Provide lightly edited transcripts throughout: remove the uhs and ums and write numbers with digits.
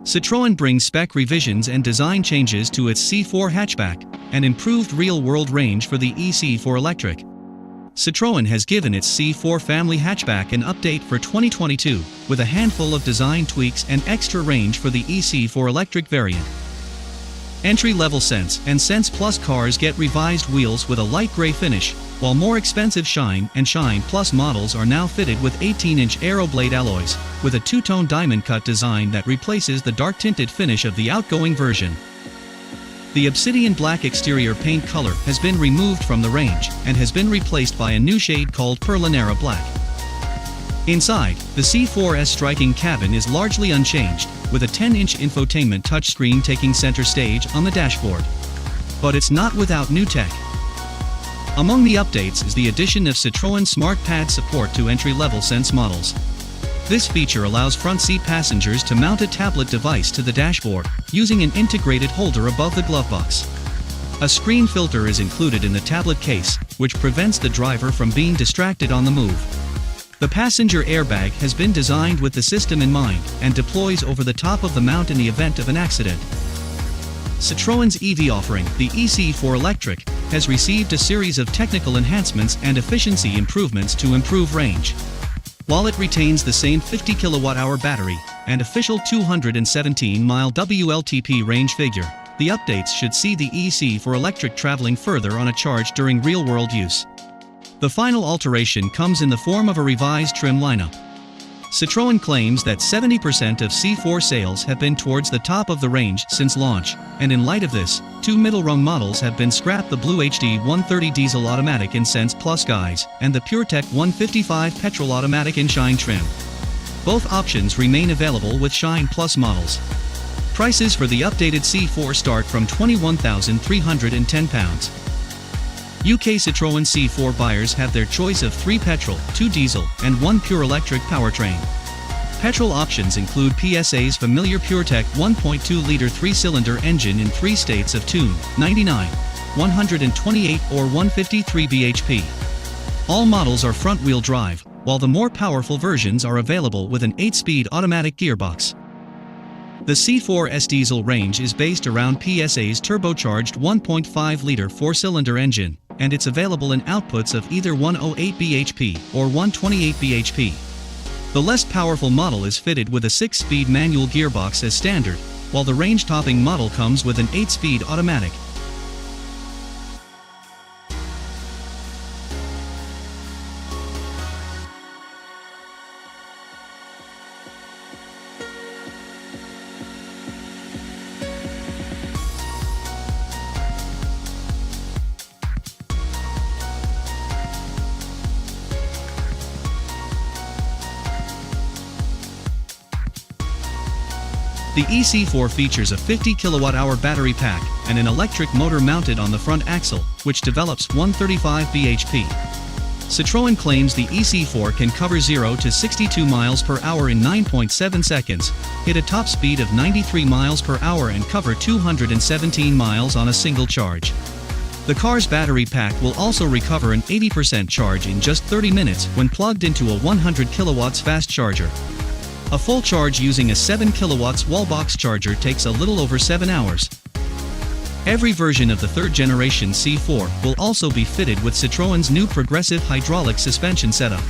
Citroen brings spec revisions and design changes to its C4 hatchback, and improved real-world range for the E-C4 electric. Citroen has given its C4 family hatchback an update for 2022, with a handful of design tweaks and extra range for the E-C4 electric variant. Entry-level Sense and Sense Plus cars get revised wheels with a light gray finish, while more expensive Shine and Shine Plus models are now fitted with 18-inch Aeroblade alloys, with a two-tone diamond cut design that replaces the dark-tinted finish of the outgoing version. The obsidian black exterior paint color has been removed from the range, and has been replaced by a new shade called Perlinera Black. Inside, the C4's striking cabin is largely unchanged, with a 10-inch infotainment touchscreen taking center stage on the dashboard. But it's not without new tech. Among the updates is the addition of Citroen Smart Pad support to entry-level Sense models. This feature allows front seat passengers to mount a tablet device to the dashboard, using an integrated holder above the glove box. A screen filter is included in the tablet case, which prevents the driver from being distracted on the move. The passenger airbag has been designed with the system in mind, and deploys over the top of the mount in the event of an accident. Citroen's EV offering, the E-C4 Electric, has received a series of technical enhancements and efficiency improvements to improve range. While it retains the same 50 kWh battery, and official 217-mile WLTP range figure, the updates should see the E-C4 Electric traveling further on a charge during real-world use. The final alteration comes in the form of a revised trim lineup. Citroen claims that 70% of C4 sales have been towards the top of the range since launch, and in light of this, two middle-rung models have been scrapped: the Blue HD 130 diesel automatic in Sense Plus guise, and the PureTech 155 petrol automatic in Shine trim. Both options remain available with Shine Plus models. Prices for the updated C4 start from £21,310. UK Citroen C4 buyers have their choice of 3 petrol, 2 diesel, and 1 pure electric powertrain. Petrol options include PSA's familiar PureTech 1.2-liter 3-cylinder engine in 3 states of tune: 99, 128 or 153 bhp. All models are front-wheel drive, while the more powerful versions are available with an 8-speed automatic gearbox. The C4's diesel range is based around PSA's turbocharged 1.5-liter 4-cylinder engine, and it's available in outputs of either 108 bhp or 128 bhp. The less powerful model is fitted with a 6-speed manual gearbox as standard, while the range-topping model comes with an 8-speed automatic. The E-C4 features a 50 kWh battery pack and an electric motor mounted on the front axle, which develops 135 bhp. Citroen claims the E-C4 can cover 0 to 62 miles per hour in 9.7 seconds, hit a top speed of 93 miles per hour and cover 217 miles on a single charge. The car's battery pack will also recover an 80% charge in just 30 minutes when plugged into a 100 kW fast charger. A full charge using a 7 kW wallbox charger takes a little over 7 hours. Every version of the third-generation C4 will also be fitted with Citroen's new progressive hydraulic suspension setup.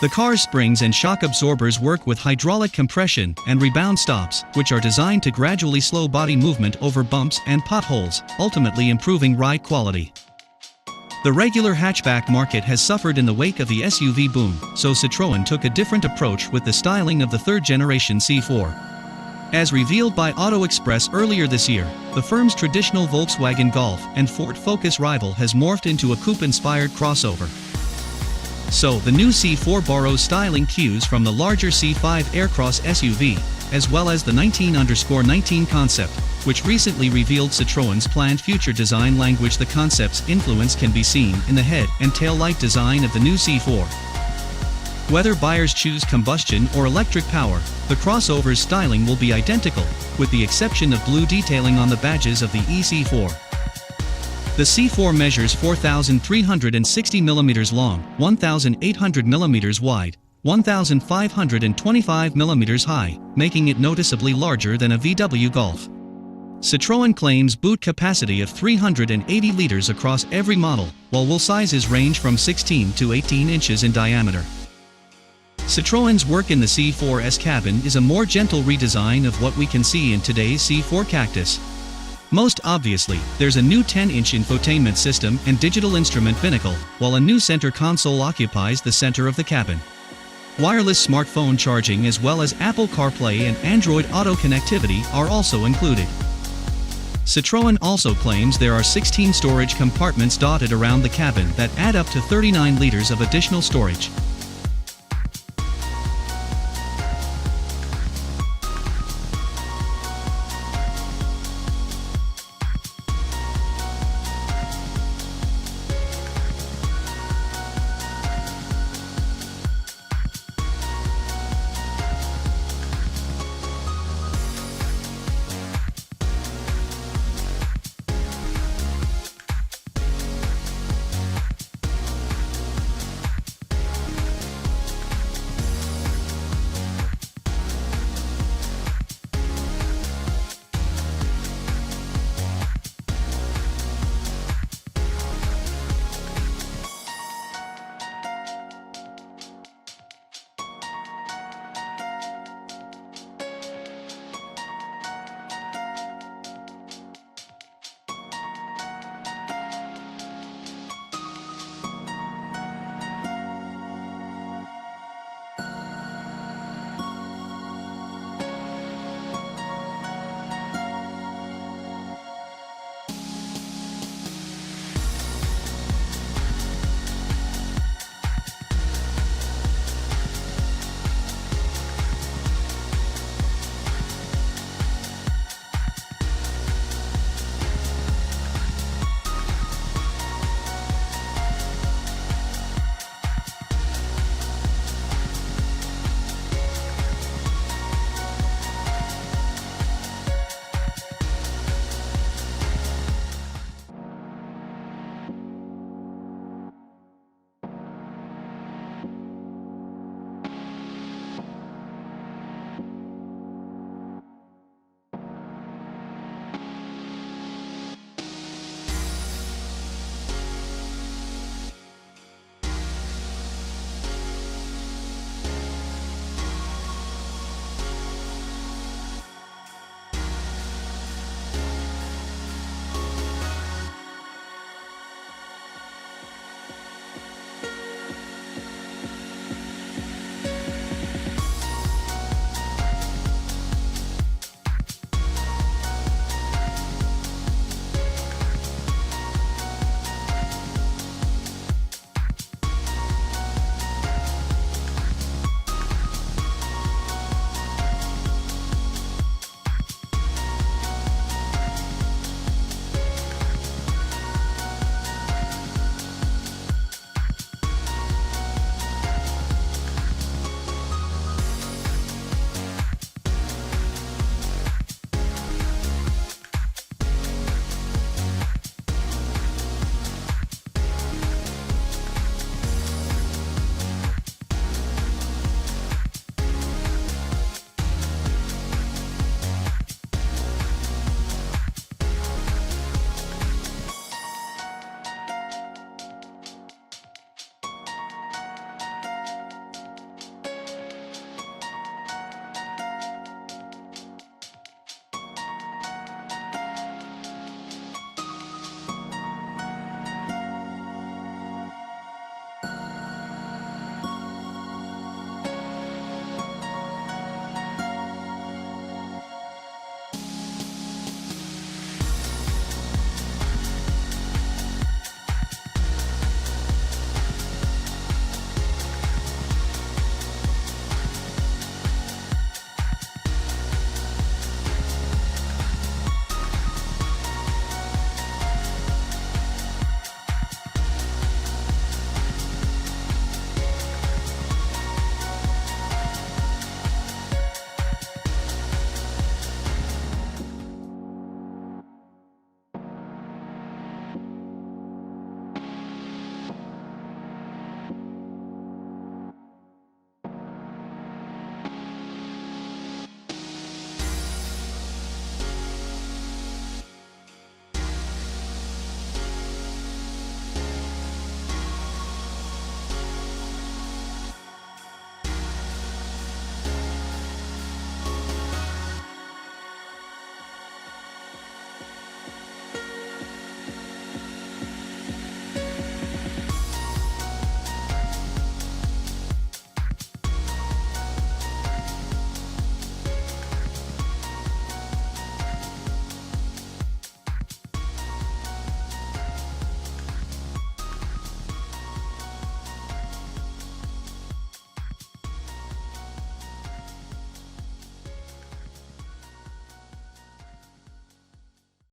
The car's springs and shock absorbers work with hydraulic compression and rebound stops, which are designed to gradually slow body movement over bumps and potholes, ultimately improving ride quality. The regular hatchback market has suffered in the wake of the SUV boom, so Citroen took a different approach with the styling of the third-generation C4. As revealed by Auto Express earlier this year, the firm's traditional Volkswagen Golf and Ford Focus rival has morphed into a coupe-inspired crossover. So, the new C4 borrows styling cues from the larger C5 Aircross SUV, as well as the 19_19 concept, which recently revealed Citroen's planned future design language. The concept's influence can be seen in the head and tail light design of the new C4. Whether buyers choose combustion or electric power, the crossover's styling will be identical, with the exception of blue detailing on the badges of the E-C4. The C4 measures 4,360 mm long, 1,800 mm wide, 1,525 mm high, making it noticeably larger than a VW Golf. Citroen claims boot capacity of 380 liters across every model, while wheel sizes range from 16 to 18 inches in diameter. Citroen's work in the C4's cabin is a more gentle redesign of what we can see in today's C4 Cactus. Most obviously, there's a new 10-inch infotainment system and digital instrument binnacle, while a new center console occupies the center of the cabin. Wireless smartphone charging as well as Apple CarPlay and Android Auto connectivity are also included. Citroen also claims there are 16 storage compartments dotted around the cabin that add up to 39 liters of additional storage.